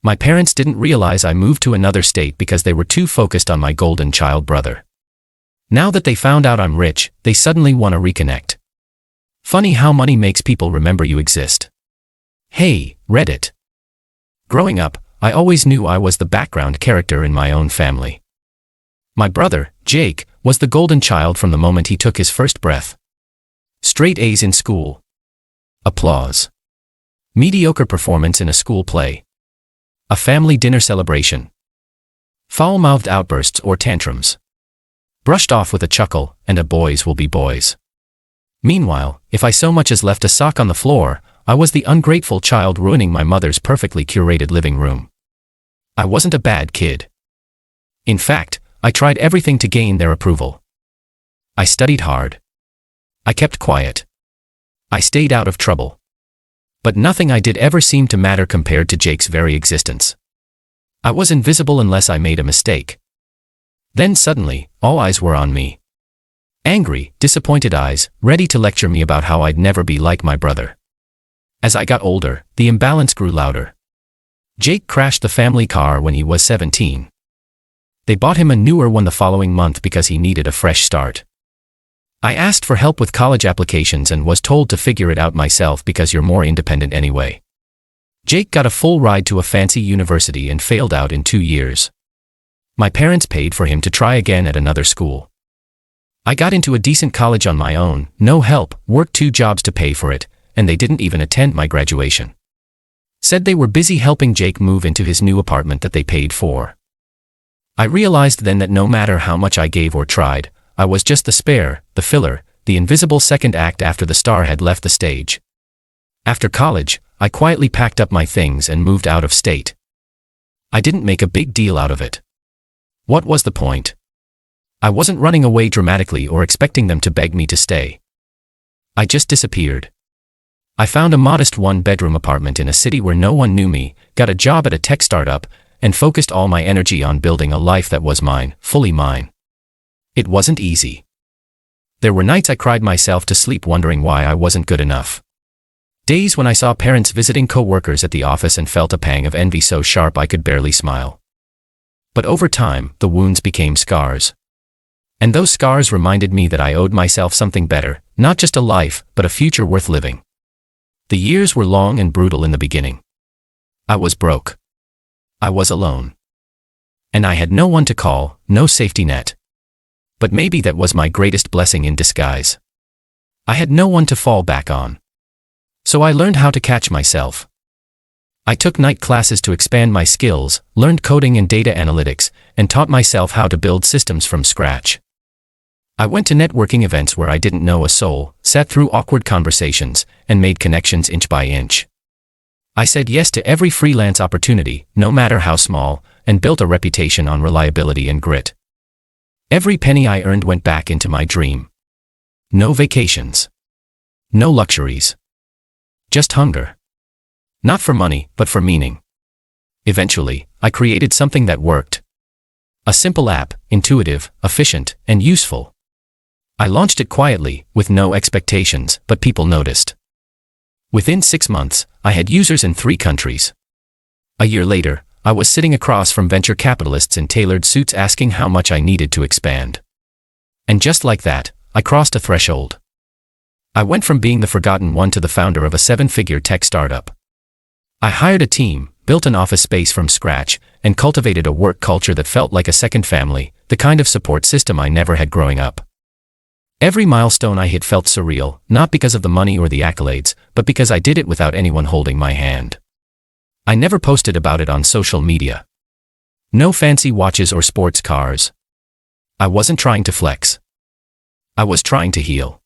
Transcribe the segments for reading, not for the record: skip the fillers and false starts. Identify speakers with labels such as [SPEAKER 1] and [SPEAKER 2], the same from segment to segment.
[SPEAKER 1] My parents didn't realize I moved to another state because they were too focused on my golden child brother. Now that they found out I'm rich, they suddenly want to reconnect. Funny how money makes people remember you exist. Hey, Reddit. Growing up, I always knew I was the background character in my own family. My brother, Jake, was the golden child from the moment he took his first breath. Straight A's in school. Applause. Mediocre performance in a school play. A family dinner celebration. Foul-mouthed outbursts or tantrums. Brushed off with a chuckle, and a boys will be boys. Meanwhile, if I so much as left a sock on the floor, I was the ungrateful child ruining my mother's perfectly curated living room. I wasn't a bad kid. In fact, I tried everything to gain their approval. I studied hard. I kept quiet. I stayed out of trouble. But nothing I did ever seemed to matter compared to Jake's very existence. I was invisible unless I made a mistake. Then suddenly, all eyes were on me. Angry, disappointed eyes, ready to lecture me about how I'd never be like my brother. As I got older, the imbalance grew louder. Jake crashed the family car when he was 17. They bought him a newer one the following month because he needed a fresh start. I asked for help with college applications and was told to figure it out myself because you're more independent anyway. Jake got a full ride to a fancy university and failed out in 2 years. My parents paid for him to try again at another school. I got into a decent college on my own, no help, worked 2 jobs to pay for it, and they didn't even attend my graduation. Said they were busy helping Jake move into his new apartment that they paid for. I realized then that no matter how much I gave or tried, I was just the spare, the filler, the invisible second act after the star had left the stage. After college, I quietly packed up my things and moved out of state. I didn't make a big deal out of it. What was the point? I wasn't running away dramatically or expecting them to beg me to stay. I just disappeared. I found a modest 1-bedroom apartment in a city where no one knew me, got a job at a tech startup, and focused all my energy on building a life that was mine, fully mine. It wasn't easy. There were nights I cried myself to sleep wondering why I wasn't good enough. Days when I saw parents visiting co-workers at the office and felt a pang of envy so sharp I could barely smile. But over time, the wounds became scars. And those scars reminded me that I owed myself something better, not just a life, but a future worth living. The years were long and brutal in the beginning. I was broke. I was alone. And I had no one to call, no safety net. But maybe that was my greatest blessing in disguise. I had no one to fall back on. So I learned how to catch myself. I took night classes to expand my skills, learned coding and data analytics, and taught myself how to build systems from scratch. I went to networking events where I didn't know a soul, sat through awkward conversations, and made connections inch by inch. I said yes to every freelance opportunity, no matter how small, and built a reputation on reliability and grit. Every penny I earned went back into my dream. No vacations. No luxuries. Just hunger. Not for money, but for meaning. Eventually, I created something that worked. A simple app, intuitive, efficient, and useful. I launched it quietly, with no expectations, but people noticed. Within 6 months, I had users in 3 countries. A year later, I was sitting across from venture capitalists in tailored suits asking how much I needed to expand. And just like that, I crossed a threshold. I went from being the forgotten one to the founder of a 7-figure tech startup. I hired a team, built an office space from scratch, and cultivated a work culture that felt like a second family, the kind of support system I never had growing up. Every milestone I hit felt surreal, not because of the money or the accolades, but because I did it without anyone holding my hand. I never posted about it on social media. No fancy watches or sports cars. I wasn't trying to flex. I was trying to heal.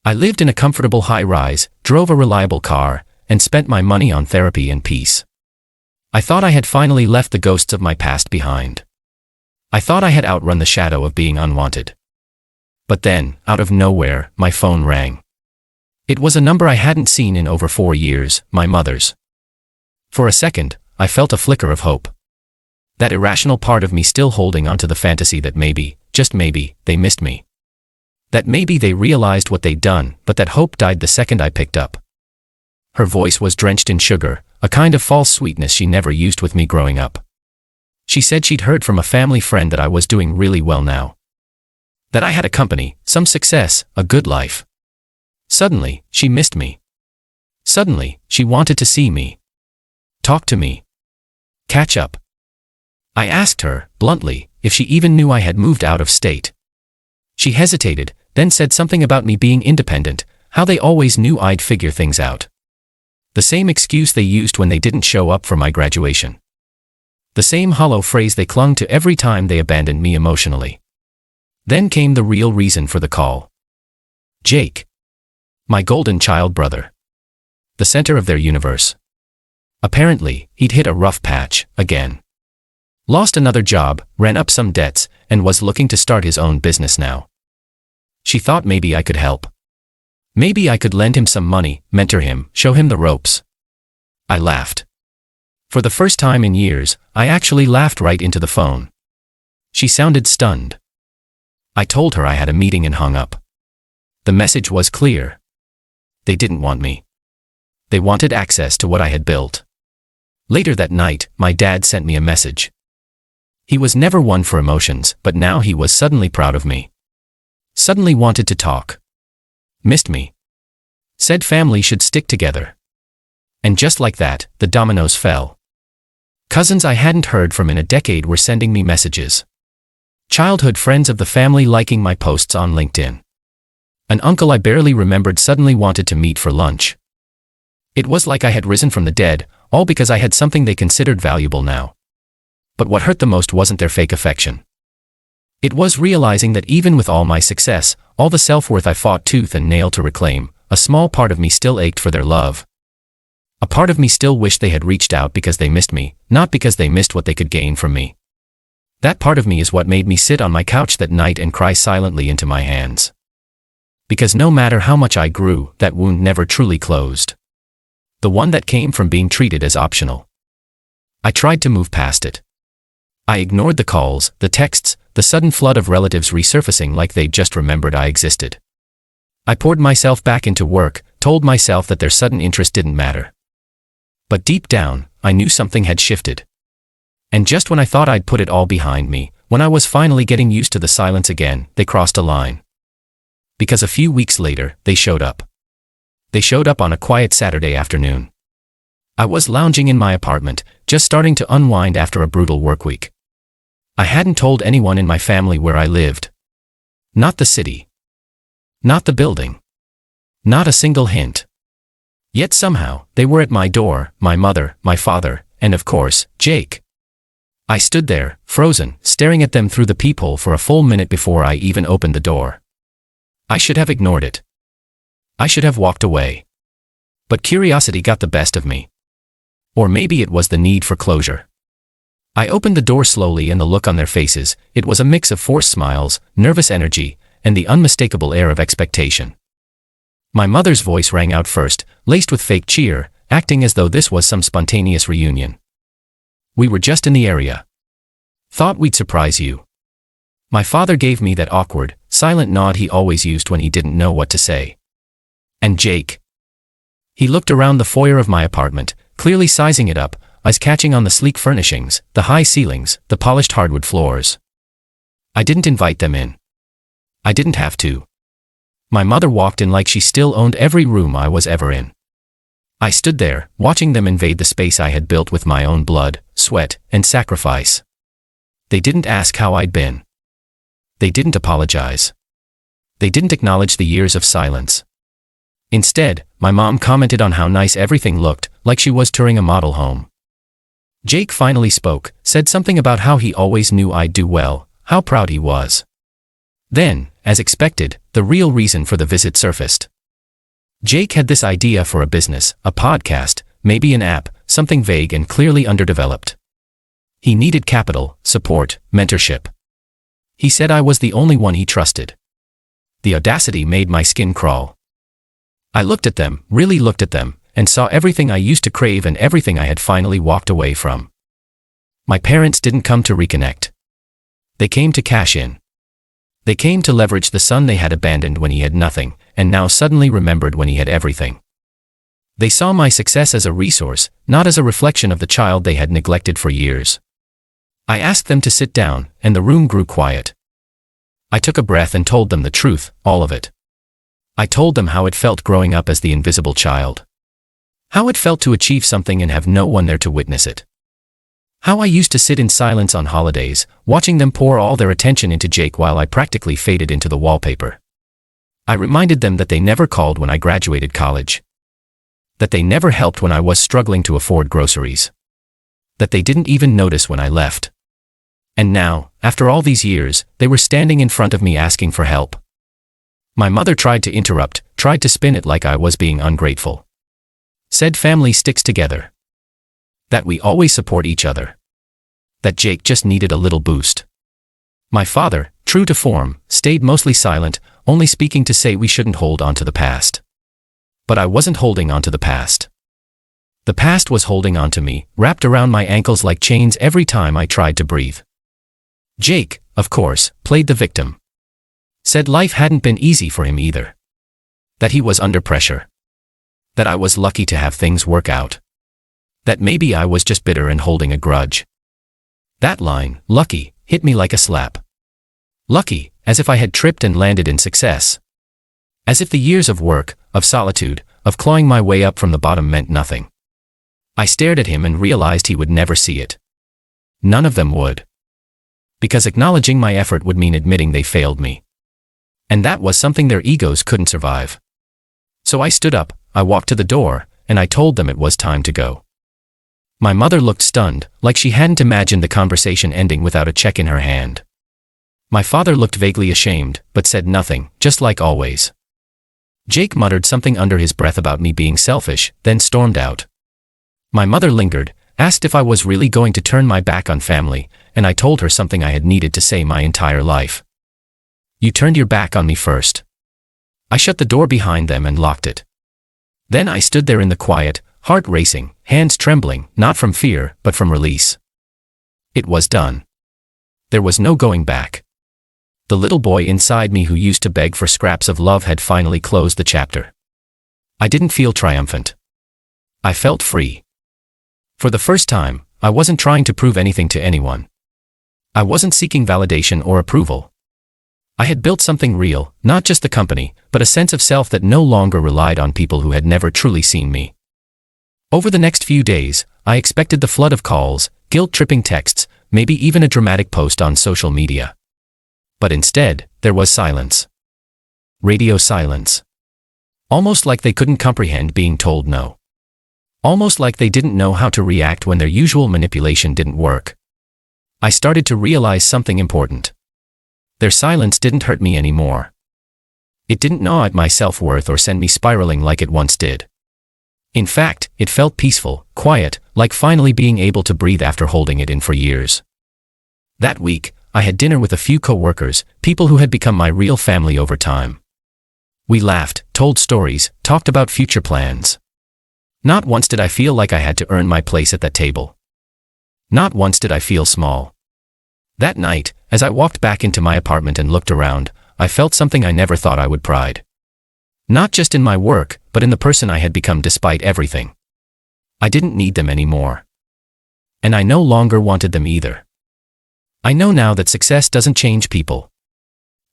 [SPEAKER 1] I lived in a comfortable high-rise, drove a reliable car, and spent my money on therapy and peace. I thought I had finally left the ghosts of my past behind. I thought I had outrun the shadow of being unwanted. But then, out of nowhere, my phone rang. It was a number I hadn't seen in over 4 years, my mother's. For a second, I felt a flicker of hope. That irrational part of me still holding onto the fantasy that maybe, just maybe, they missed me. That maybe they realized what they'd done, but that hope died the second I picked up. Her voice was drenched in sugar, a kind of false sweetness she never used with me growing up. She said she'd heard from a family friend that I was doing really well now. That I had a company, some success, a good life. Suddenly, she missed me. Suddenly, she wanted to see me. Talk to me. Catch up. I asked her, bluntly, if she even knew I had moved out of state. She hesitated, then said something about me being independent, how they always knew I'd figure things out. The same excuse they used when they didn't show up for my graduation. The same hollow phrase they clung to every time they abandoned me emotionally. Then came the real reason for the call. Jake. My golden child brother. The center of their universe. Apparently, he'd hit a rough patch, again. Lost another job, ran up some debts, and was looking to start his own business now. She thought maybe I could help. Maybe I could lend him some money, mentor him, show him the ropes. I laughed. For the first time in years, I actually laughed right into the phone. She sounded stunned. I told her I had a meeting and hung up. The message was clear. They didn't want me. They wanted access to what I had built. Later that night, my dad sent me a message. He was never one for emotions, but now he was suddenly proud of me. Suddenly wanted to talk. Missed me. Said family should stick together. And just like that, the dominoes fell. Cousins I hadn't heard from in a decade were sending me messages. Childhood friends of the family liking my posts on LinkedIn. An uncle I barely remembered suddenly wanted to meet for lunch. It was like I had risen from the dead, all because I had something they considered valuable now. But what hurt the most wasn't their fake affection. It was realizing that even with all my success, all the self-worth I fought tooth and nail to reclaim, a small part of me still ached for their love. A part of me still wished they had reached out because they missed me, not because they missed what they could gain from me. That part of me is what made me sit on my couch that night and cry silently into my hands. Because no matter how much I grew, that wound never truly closed. The one that came from being treated as optional. I tried to move past it. I ignored the calls, the texts, the sudden flood of relatives resurfacing like they'd just remembered I existed. I poured myself back into work, told myself that their sudden interest didn't matter. But deep down, I knew something had shifted. And just when I thought I'd put it all behind me, when I was finally getting used to the silence again, they crossed a line. Because a few weeks later, they showed up. They showed up on a quiet Saturday afternoon. I was lounging in my apartment, just starting to unwind after a brutal work week. I hadn't told anyone in my family where I lived. Not the city. Not the building. Not a single hint. Yet somehow, they were at my door, my mother, my father, and of course, Jake. I stood there, frozen, staring at them through the peephole for a full minute before I even opened the door. I should have ignored it. I should have walked away. But curiosity got the best of me. Or maybe it was the need for closure. I opened the door slowly and the look on their faces, it was a mix of forced smiles, nervous energy, and the unmistakable air of expectation. My mother's voice rang out first, laced with fake cheer, acting as though this was some spontaneous reunion. We were just in the area. Thought we'd surprise you. My father gave me that awkward, silent nod he always used when he didn't know what to say. And Jake. He looked around the foyer of my apartment, clearly sizing it up, eyes catching on the sleek furnishings, the high ceilings, the polished hardwood floors. I didn't invite them in. I didn't have to. My mother walked in like she still owned every room I was ever in. I stood there, watching them invade the space I had built with my own blood, sweat, and sacrifice. They didn't ask how I'd been. They didn't apologize. They didn't acknowledge the years of silence. Instead, my mom commented on how nice everything looked, like she was touring a model home. Jake finally spoke, said something about how he always knew I'd do well, how proud he was. Then, as expected, the real reason for the visit surfaced. Jake had this idea for a business, a podcast, maybe an app, something vague and clearly underdeveloped. He needed capital, support, mentorship. He said I was the only one he trusted. The audacity made my skin crawl. I looked at them, really looked at them, and saw everything I used to crave and everything I had finally walked away from. My parents didn't come to reconnect. They came to cash in. They came to leverage the son they had abandoned when he had nothing, and now suddenly remembered when he had everything. They saw my success as a resource, not as a reflection of the child they had neglected for years. I asked them to sit down, and the room grew quiet. I took a breath and told them the truth, all of it. I told them how it felt growing up as the invisible child. How it felt to achieve something and have no one there to witness it. How I used to sit in silence on holidays, watching them pour all their attention into Jake while I practically faded into the wallpaper. I reminded them that they never called when I graduated college. That they never helped when I was struggling to afford groceries. That they didn't even notice when I left. And now, after all these years, they were standing in front of me asking for help. My mother tried to interrupt, tried to spin it like I was being ungrateful. Said family sticks together. That we always support each other. That Jake just needed a little boost. My father, true to form, stayed mostly silent, only speaking to say we shouldn't hold on to the past. But I wasn't holding on to the past. The past was holding on to me, wrapped around my ankles like chains every time I tried to breathe. Jake, of course, played the victim. Said life hadn't been easy for him either. That he was under pressure. That I was lucky to have things work out. That maybe I was just bitter and holding a grudge. That line, lucky, hit me like a slap. Lucky, as if I had tripped and landed in success. As if the years of work, of solitude, of clawing my way up from the bottom meant nothing. I stared at him and realized he would never see it. None of them would. Because acknowledging my effort would mean admitting they failed me. And that was something their egos couldn't survive. So I stood up, I walked to the door, and I told them it was time to go. My mother looked stunned, like she hadn't imagined the conversation ending without a check in her hand. My father looked vaguely ashamed, but said nothing, just like always. Jake muttered something under his breath about me being selfish, then stormed out. My mother lingered, asked if I was really going to turn my back on family, and I told her something I had needed to say my entire life. You turned your back on me first. I shut the door behind them and locked it. Then I stood there in the quiet, heart racing, hands trembling, not from fear, but from release. It was done. There was no going back. The little boy inside me who used to beg for scraps of love had finally closed the chapter. I didn't feel triumphant. I felt free. For the first time, I wasn't trying to prove anything to anyone. I wasn't seeking validation or approval. I had built something real, not just the company, but a sense of self that no longer relied on people who had never truly seen me. Over the next few days, I expected the flood of calls, guilt-tripping texts, maybe even a dramatic post on social media. But instead, there was silence. Radio silence. Almost like they couldn't comprehend being told no. Almost like they didn't know how to react when their usual manipulation didn't work. I started to realize something important. Their silence didn't hurt me anymore. It didn't gnaw at my self-worth or send me spiraling like it once did. In fact, it felt peaceful, quiet, like finally being able to breathe after holding it in for years. That week, I had dinner with a few co-workers, people who had become my real family over time. We laughed, told stories, talked about future plans. Not once did I feel like I had to earn my place at that table. Not once did I feel small. That night, as I walked back into my apartment and looked around, I felt something I never thought I would: pride. Not just in my work, but in the person I had become despite everything. I didn't need them anymore. And I no longer wanted them either. I know now that success doesn't change people.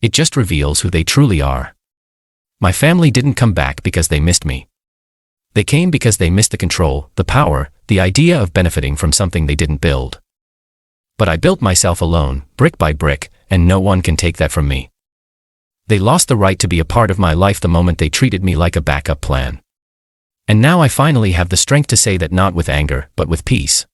[SPEAKER 1] It just reveals who they truly are. My family didn't come back because they missed me. They came because they missed the control, the power, the idea of benefiting from something they didn't build. But I built myself alone, brick by brick, and no one can take that from me. They lost the right to be a part of my life the moment they treated me like a backup plan. And now I finally have the strength to say that, not with anger, but with peace.